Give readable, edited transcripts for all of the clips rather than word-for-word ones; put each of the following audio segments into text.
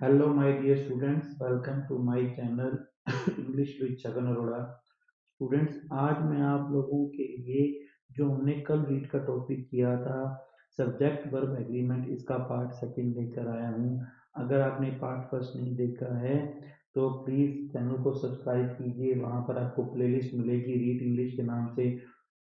Hello, my dear students. Welcome to my channel English with Chagan Arora. Students, आज मैं आप लोगों के लिए जो हमने कल रीड का टॉपिक किया था सब्जेक्ट वर्ब एग्रीमेंट, इसका पार्ट सेकंड लेकर आया हूँ। अगर आपने पार्ट फर्स्ट नहीं देखा है तो प्लीज़ चैनल को सब्सक्राइब कीजिए। वहाँ पर आपको प्लेलिस्ट मिलेगी रीड इंग्लिश के नाम से,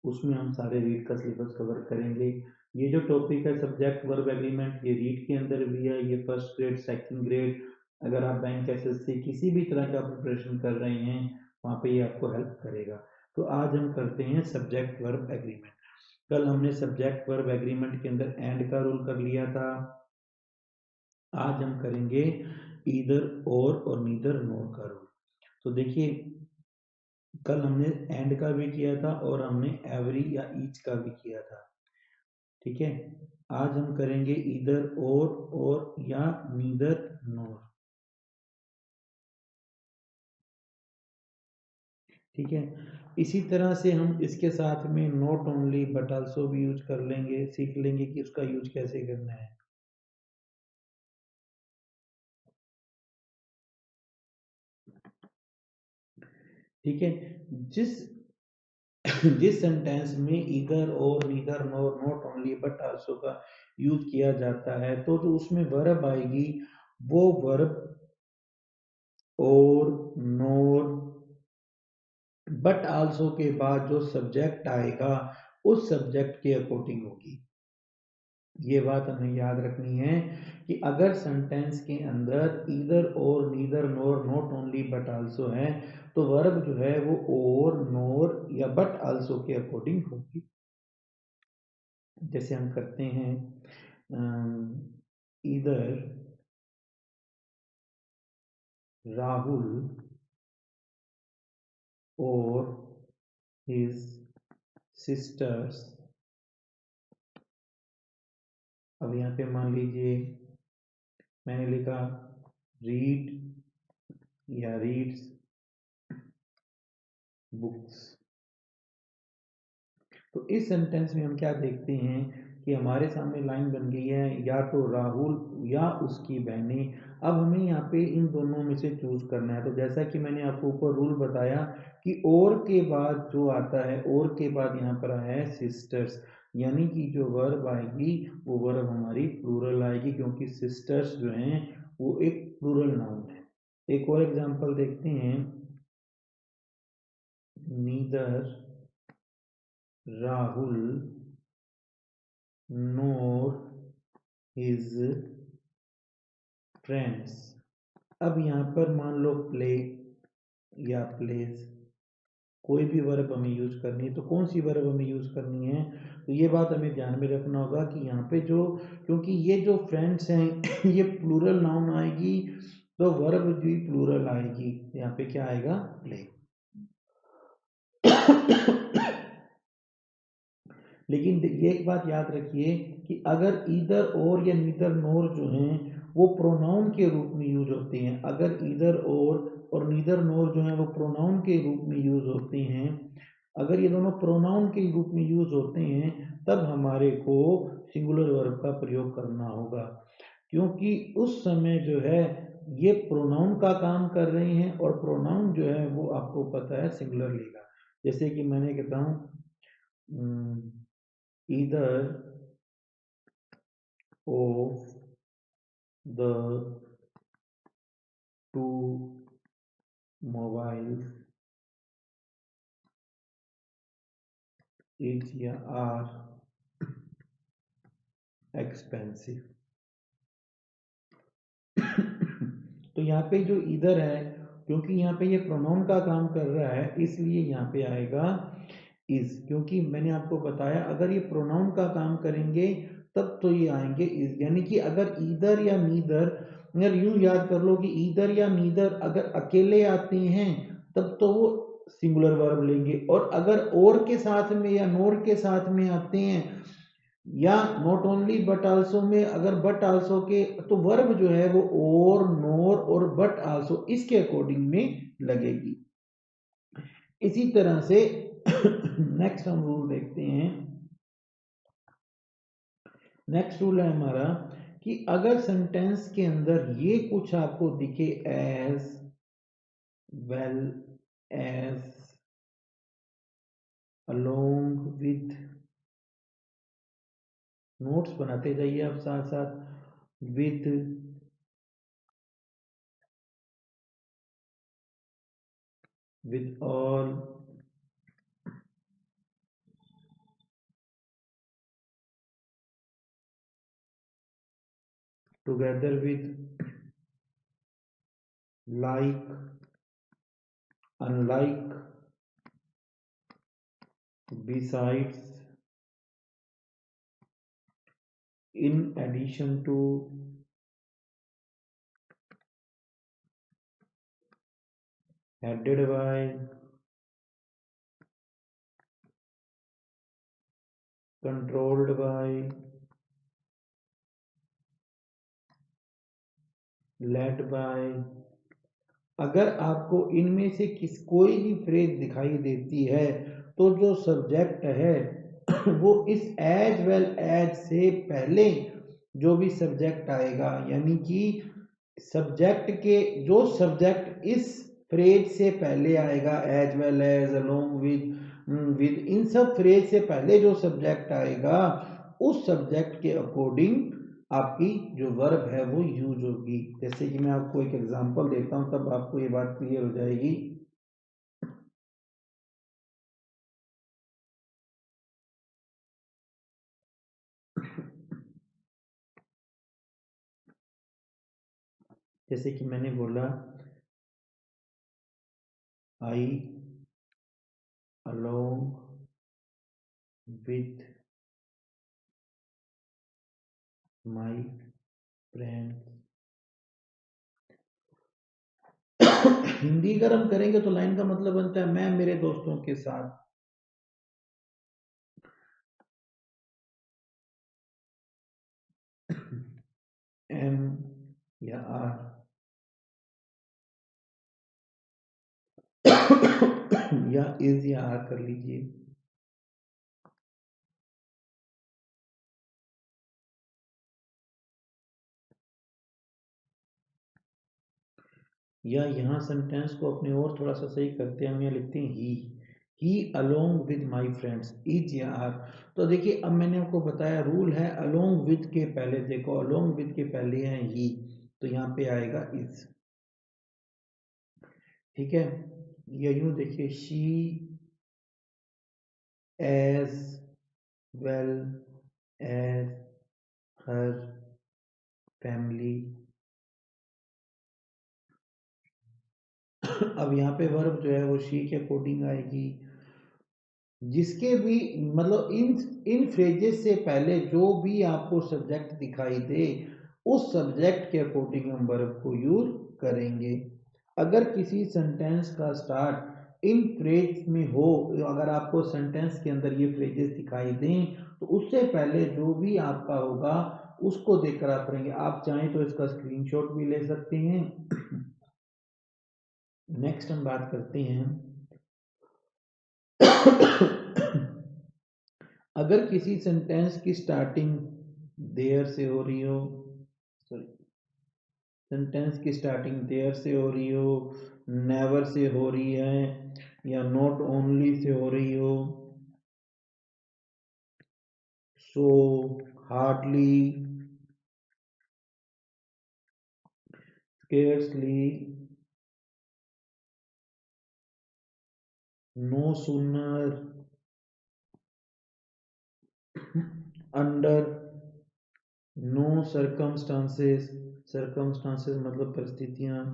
उसमें हम सारे रीड का सिलेबस कवर करेंगे। ये जो टॉपिक है सब्जेक्ट वर्ब एग्रीमेंट, ये रीड के अंदर भी है। ये फर्स्ट ग्रेड, सेकंड ग्रेड, अगर आप बैंक एसएससी किसी भी तरह का प्रिपरेशन कर रहे हैं वहाँ पे ये आपको हेल्प करेगा। तो आज हम करते हैं सब्जेक्ट वर्ब एग्रीमेंट। कल हमने सब्जेक्ट वर्ब एग्रीमेंट के अंदर एंड का रूल कर लिया था। आज हम करेंगे ईदर और नीदर नोर का रूल। तो देखिए, कल हमने एंड का भी किया था और हमने एवरी या ईच का भी किया था। ठीक है, आज हम करेंगे ईदर और या नीदर नोर। ठीक है, इसी तरह से हम इसके साथ में नॉट ओनली बट आल्सो भी यूज कर लेंगे, सीख लेंगे कि उसका यूज कैसे करना है। ठीक है, जिस जिस सेंटेंस में ईदर और neither nor not only but also का यूज किया जाता है तो जो उसमें वर्ब आएगी वो वर्ब और नॉर बट आल्सो के बाद जो सब्जेक्ट आएगा उस सब्जेक्ट के अकॉर्डिंग होगी। ये बात हमें याद रखनी है कि अगर सेंटेंस के अंदर ईदर और neither NOR not only but also है तो वर्ब जो है वो और नोर या बट आल्सो के अकॉर्डिंग होगी। जैसे हम करते हैं ईदर राहुल और हिज सिस्टर्स। अब यहाँ पे मान लीजिए मैंने लिखा रीड या रीड्स बुक्स। तो इस सेंटेंस में हम क्या देखते हैं कि हमारे सामने लाइन बन गई है या तो राहुल या उसकी बहनें। अब हमें यहाँ पे इन दोनों में से चूज करना है। तो जैसा कि मैंने आपको ऊपर रूल बताया कि और के बाद जो आता है, और के बाद यहाँ पर आया है सिस्टर्स, यानी कि जो वर्ब आएगी वो वर्ब हमारी प्लूरल आएगी, क्योंकि सिस्टर्स जो हैं वो एक प्लूरल नाउन है। एक और एग्जांपल देखते हैं, नीदर राहुल नोर हिज फ्रेंड्स। अब यहाँ पर मान लो प्ले या प्लेस, कोई भी वर्ब हमें यूज करनी है। तो कौन सी वर्ब हमें यूज करनी है, तो ये बात हमें ध्यान में रखना होगा कि यहाँ पे जो, क्योंकि ये जो फ्रेंड्स हैं ये प्लूरल नाउन आएगी तो वर्ब भी प्लूरल आएगी। यहाँ पे क्या आएगा, प्ले। लेकिन ये एक बात याद रखिए कि अगर ईदर और या नीदर नोर जो हैं वो प्रोनाउन के रूप में यूज होते हैं, अगर ईदर और नीदर नोर जो है वो प्रोनाउन के रूप में यूज होते हैं, अगर ये दोनों प्रोनाउन के रूप में यूज होते हैं तब हमारे को सिंगुलर वर्ब का प्रयोग करना होगा, क्योंकि उस समय जो है ये प्रोनाउन का काम कर रहे हैं और प्रोनाउन जो है वो आपको पता है सिंगुलर लेगा। जैसे कि मैंने कहता हूँ either of the two mobiles is या are expensive। तो यहाँ पे जो इधर है, क्योंकि यहाँ पे ये प्रोनाउन का काम कर रहा है इसलिए यहाँ पे आएगा इज, क्योंकि मैंने आपको बताया अगर ये प्रोनाउन का काम करेंगे तब तो ये आएंगे इज। यानी कि अगर ईदर या नीदर, अगर यूं याद कर लो कि ईदर या नीदर अगर अकेले आते हैं तब तो वो सिंगुलर वर्ब लेंगे, और अगर और के साथ में या नोर के साथ में आते हैं या नॉट ओनली बट आल्सो में अगर बट आल्सो के, तो वर्ब जो है वो और नोर और बट आल्सो इसके अकॉर्डिंग में लगेगी। इसी तरह से नेक्स्ट हम रूल देखते हैं। नेक्स्ट रूल है हमारा कि अगर सेंटेंस के अंदर ये कुछ आपको दिखे as well as along with, notes बनाते जाइए आप साथ साथ, with all, together with, like, unlike, besides, in addition to, headed by, controlled by, led by। अगर आपको इनमें से कोई भी फ्रेज दिखाई देती है तो जो सब्जेक्ट है वो इस एज वेल एज से पहले जो भी सब्जेक्ट आएगा, यानी कि सब्जेक्ट के जो सब्जेक्ट इस फ्रेज से पहले आएगा, as well as, along with इन सब फ्रेज से पहले जो सब्जेक्ट आएगा उस सब्जेक्ट के अकॉर्डिंग आपकी जो वर्ब है वो यूज होगी। जैसे कि मैं आपको एक एग्जांपल देता हूं तब आपको ये बात क्लियर हो जाएगी। जैसे कि मैंने बोला I along with my friends. Hindi अगर हम करेंगे तो लाइन का मतलब बनता है मैं मेरे दोस्तों के साथ। एम या आर या इज या आर कर लीजिए। या यहाँ सेंटेंस को अपने और थोड़ा सा सही करते हैं, हम यहाँ लिखते हैं he along with my friends, is या आर। तो देखिए अब मैंने आपको बताया रूल है अलोंग विद के पहले, देखो अलोंग विद के पहले है ही, तो यहाँ पे आएगा इज। ठीक है, या यूं देखिए she as well as her family. अब यहाँ पे वर्ब जो है वो शी के अकॉर्डिंग आएगी, जिसके भी मतलब इन फ्रेजेस से पहले जो भी आपको सब्जेक्ट दिखाई दे उस सब्जेक्ट के अकॉर्डिंग हम वर्ब को यूज करेंगे। अगर किसी सेंटेंस का स्टार्ट इन फ्रेज में हो, अगर आपको सेंटेंस के अंदर ये फ्रेजेस दिखाई दें तो उससे पहले जो भी आपका होगा उसको देखकर आप करेंगे। आप चाहें तो इसका स्क्रीनशॉट भी ले सकते हैं। नेक्स्ट हम बात करते हैं अगर किसी सेंटेंस की स्टार्टिंग देयर से हो रही हो, सॉरी, सेंटेंस की स्टार्टिंग देयर से हो रही हो, नेवर से हो रही है, या नॉट ओनली से हो रही हो, so, hardly, scarcely, no sooner, under, no circumstances, circumstances मतलब परिस्थितियां,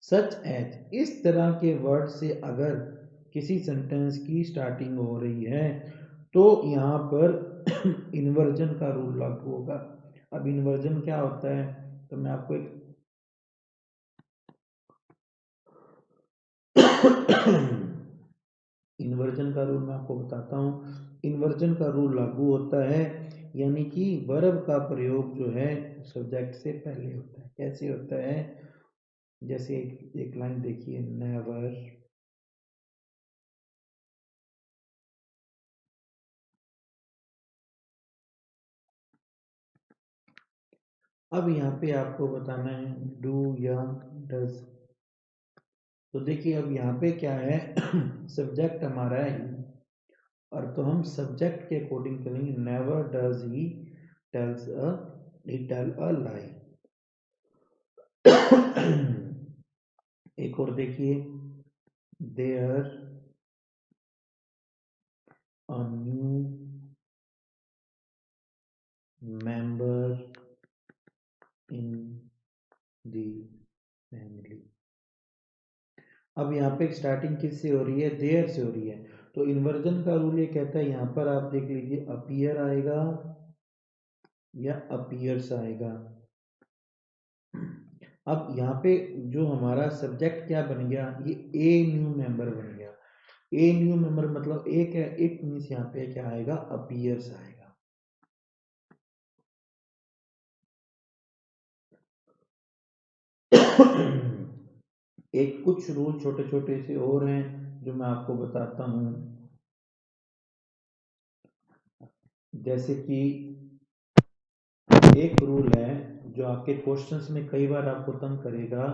सच एज, इस तरह के वर्ड से अगर किसी सेंटेंस की स्टार्टिंग हो रही है तो यहाँ पर इन्वर्जन का रूल लागू होगा। अब इन्वर्जन क्या होता है तो मैं आपको एक इन्वर्जन का रूल मैं आपको बताता हूँ। इन्वर्जन का रूल लागू होता है यानी कि वर्ब का प्रयोग जो है सब्जेक्ट से पहले होता है। कैसे होता है, जैसे एक लाइन देखिए, नेवर अब यहाँ पे आपको बताना है डू या डज। तो देखिए अब यहाँ पे क्या है सब्जेक्ट हमारा है ही, और तो हम सब्जेक्ट के अकॉर्डिंग करेंगे। Never does he tells a he tell a lie. एक और देखिए, there a new member in the family. अब यहाँ पे स्टार्टिंग किससे हो रही है, देयर से हो रही है। तो इन्वर्जन का रूल ये कहता है, यहाँ पर आप देख लीजिए अपीयर आएगा या अपीयर्स आएगा। अब यहाँ पे जो हमारा सब्जेक्ट क्या बन गया, ये ए न्यू मेंबर बन गया। ए न्यू मेंबर मतलब एक है, इट मीन्स यहाँ पे क्या आएगा, अपीयर्स आएगा। एक कुछ रूल छोटे छोटे से और हैं जो मैं आपको बताता हूँ। जैसे कि एक रूल है जो आपके क्वेश्चंस में कई बार आपको तंग करेगा,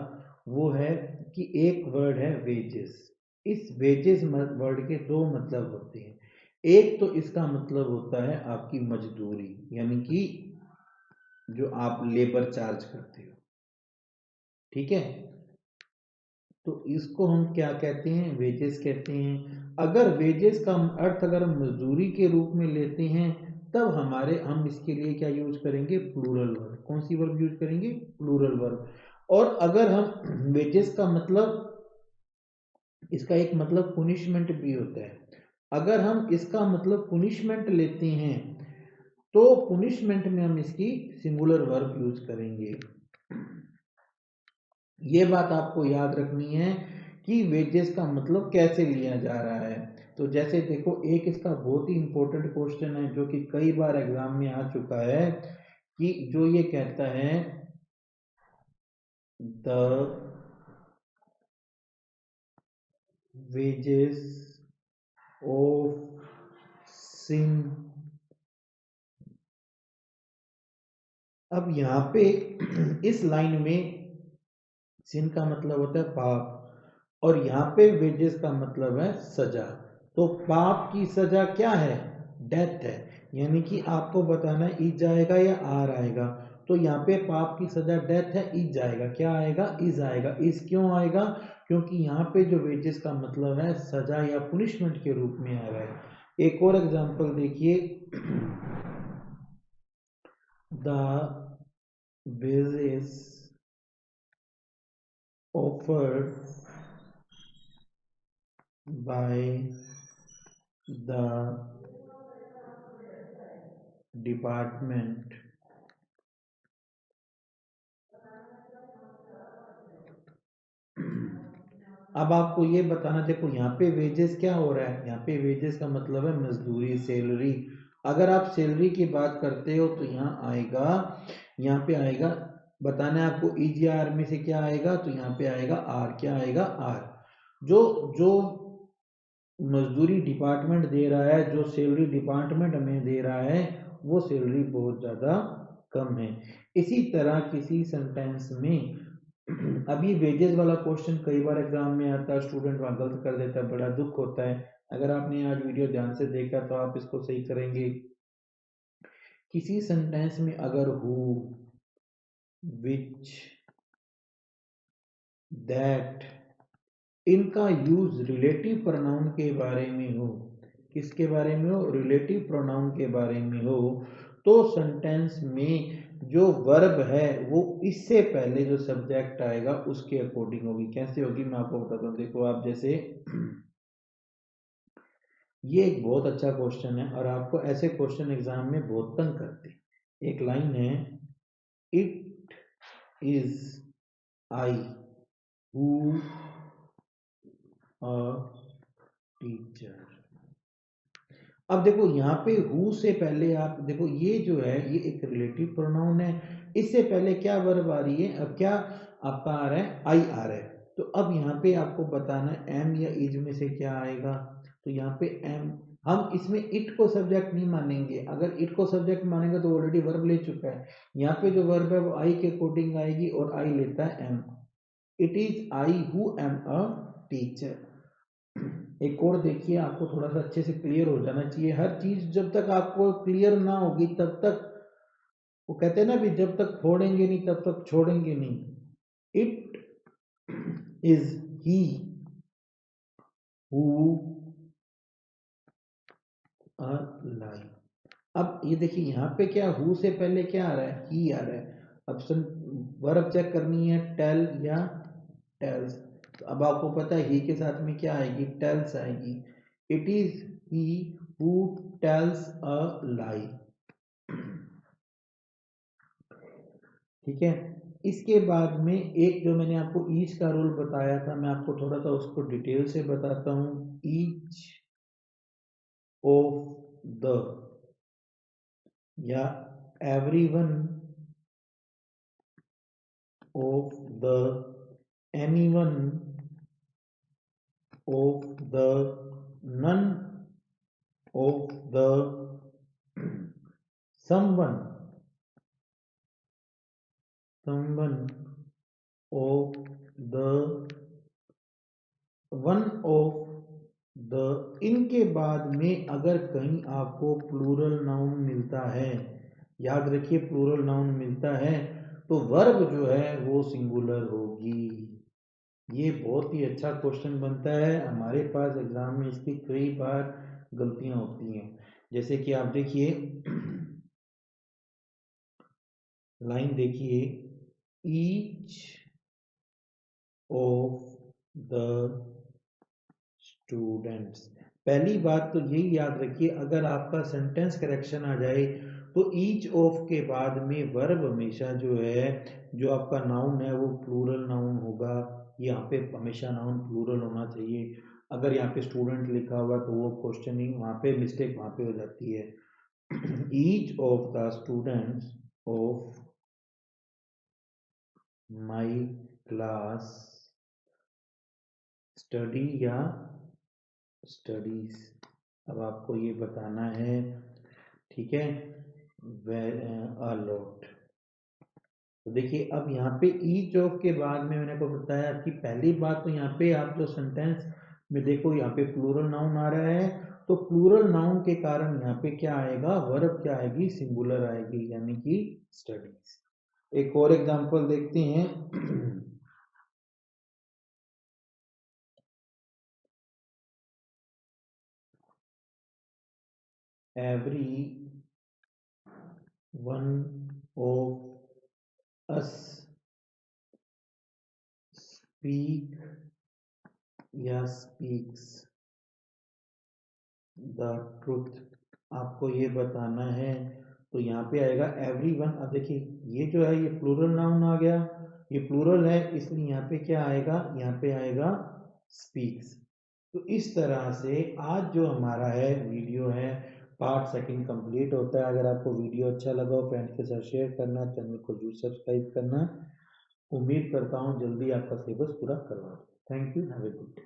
वो है कि एक वर्ड है वेजेस। इस वेजेस वर्ड के दो मतलब होते हैं। एक तो इसका मतलब होता है आपकी मजदूरी, यानी कि जो आप लेबर चार्ज करते हो, ठीक है। तो इसको हम क्या कहते हैं, वेजेस कहते हैं। अगर वेजेस का अर्थ अगर हम मजदूरी के रूप में लेते हैं, तब हम इसके लिए क्या यूज करेंगे, प्लूरल वर्ब। कौन सी वर्ब यूज करेंगे, प्लूरल वर्ब। और अगर हम वेजेस का मतलब, इसका एक मतलब पुनिशमेंट भी होता है। अगर हम इसका मतलब पुनिशमेंट लेते हैं, तो पुनिशमेंट में हम इसकी सिंगुलर वर्ब यूज करेंगे। ये बात आपको याद रखनी है कि वेजेस का मतलब कैसे लिया जा रहा है। तो जैसे देखो, एक इसका बहुत ही इंपॉर्टेंट क्वेश्चन है जो कि कई बार एग्जाम में आ चुका है, कि जो ये कहता है द वेजेस ऑफ सिन। अब यहाँ पे इस लाइन में सिन का मतलब होता है पाप, और यहाँ पे वेजेस का मतलब है सजा। तो पाप की सजा क्या है, डेथ है। यानी कि आपको बताना है इज आएगा या आर आएगा। तो यहाँ पे पाप की सजा डेथ है, इज आएगा, क्या आएगा, इज आएगा। इज क्यों आएगा, क्योंकि यहाँ पे जो वेजेस का मतलब है सजा या पुनिशमेंट के रूप में आ रहा है। एक और एग्जांपल देखिए, the wages offered by the department अब आपको ये बताना, देखो यहाँ पे वेजेस क्या हो रहा है, यहाँ पे वेजेस का मतलब है मजदूरी, सैलरी। अगर आप सैलरी की बात करते हो तो यहाँ आएगा, यहाँ पे आएगा, बताना है आपको इज या आर में से क्या आएगा, तो यहाँ पे आएगा आर। क्या आएगा, आर। जो जो मजदूरी डिपार्टमेंट दे रहा है, जो सैलरी डिपार्टमेंट हमें दे रहा है, वो सैलरी बहुत ज़्यादा कम है। इसी तरह किसी सेंटेंस में अभी वेजेस वाला क्वेश्चन कई बार एग्जाम में आता है, स्टूडेंट वहाँ गलत कर देता है, बड़ा दुख होता है। अगर आपने आज वीडियो ध्यान से देखा तो आप इसको सही करेंगे। किसी सेंटेंस में अगर हु, विच, दैट, इनका यूज रिलेटिव प्रोनाउन के बारे में हो, किसके बारे में हो, रिलेटिव प्रोनाउन के बारे में हो, तो सेंटेंस में जो वर्ब है वो इससे पहले जो सब्जेक्ट आएगा उसके अकॉर्डिंग होगी। कैसे होगी मैं आपको बताता हूँ। देखो आप जैसे ये एक बहुत अच्छा क्वेश्चन है और आपको ऐसे क्वेश्चन एग्जाम में बहुत तंग करते हैं। एक लाइन है, it is I who a teacher. अब देखो यहाँ पे हु से पहले आप देखो, ये जो है ये एक रिलेटिव प्रोनाउन है। इससे पहले क्या वर्ब आ रही है, अब क्या आपका आ रहा है, आई आ रहा है। तो अब यहाँ पे आपको बताना है एम या इज में से क्या आएगा। तो यहाँ पे एम हम इसमें इट को सब्जेक्ट नहीं मानेंगे। अगर इट को सब्जेक्ट मानेंगे तो ऑलरेडी वर्ब ले चुका है। यहाँ पे जो वर्ब है वो आई के अकॉर्डिंग आएगी और आई लेता है am. It is I who am a teacher. एक और देखिए, आपको थोड़ा सा अच्छे से क्लियर हो जाना चाहिए हर चीज। जब तक आपको क्लियर ना होगी तब तक, वो कहते हैं ना भी, जब तक फोड़ेंगे नहीं तब तक छोड़ेंगे नहीं। It is he who a lie. अब ये देखिए यहाँ पे क्या, हु से पहले क्या आ रहा है, ही आ रहा है। ऑप्शन वर्ब चेक करनी है, टेल या टेल्स। तो अब आपको पता है ही के साथ में क्या आएगी, टेल्स आएगी। It is he who tells a lie. ठीक है। इसके बाद में एक जो मैंने आपको ईच का रूल बताया था, मैं आपको थोड़ा सा उसको डिटेल से बताता हूँ। ईच ऑफ द या everyone of the, anyone of the, none of the, someone, someone of the, one of the. इनके बाद में अगर कहीं आपको प्लूरल नाउन मिलता है, याद रखिए प्लूरल नाउन मिलता है, तो वर्ब जो है वो सिंगुलर होगी। ये बहुत ही अच्छा क्वेश्चन बनता है हमारे पास एग्जाम में, इसकी कई बार गलतियां होती हैं। जैसे कि आप देखिए, लाइन देखिए, ईच ऑफ द स्टूडेंट्स। पहली बात तो यही याद रखिए, अगर आपका सेंटेंस करेक्शन आ जाए तो ईच ऑफ के बाद में वर्ब हमेशा जो है, जो आपका नाउन है वो प्लूरल नाउन होगा। यहाँ पे हमेशा नाउन प्लूरल होना चाहिए। अगर यहाँ पे स्टूडेंट लिखा हुआ तो वो क्वेश्चनिंग, वहाँ पे मिस्टेक वहाँ पे हो जाती है। Each of the students of my class study या स्टडीज। अब आपको ये बताना है, ठीक है, अ लॉट। तो देखिए अब यहाँ पे ईच ऑफ के बाद में मैंने को बताया कि पहली बात तो यहाँ पे आप जो सेंटेंस में देखो, यहाँ पे प्लूरल नाउन आ रहा है, तो प्लूरल नाउन के कारण यहाँ पे क्या आएगा, वर्ब क्या आएगी, सिंगुलर आएगी, यानी कि स्टडीज। एक और एग्जांपल देखते हैं। Every one of us speak या स्पीक्स द ट्रुथ। आपको ये बताना है, तो यहाँ पे आएगा एवरी वन। अब देखिए ये जो है ये प्लूरल नाउन आ गया, ये प्लूरल है, इसलिए यहाँ पे क्या आएगा, यहाँ पे आएगा स्पीक्स। तो इस तरह से आज जो हमारा है वीडियो है, पार्ट सेकंड कंप्लीट होता है। अगर आपको वीडियो अच्छा लगा हो, फ्रेंड्स के साथ शेयर करना, चैनल को जरूर सब्सक्राइब करना। उम्मीद करता हूँ जल्दी आपका सिलेबस पूरा करवा दूँ। Thank you, have a good day.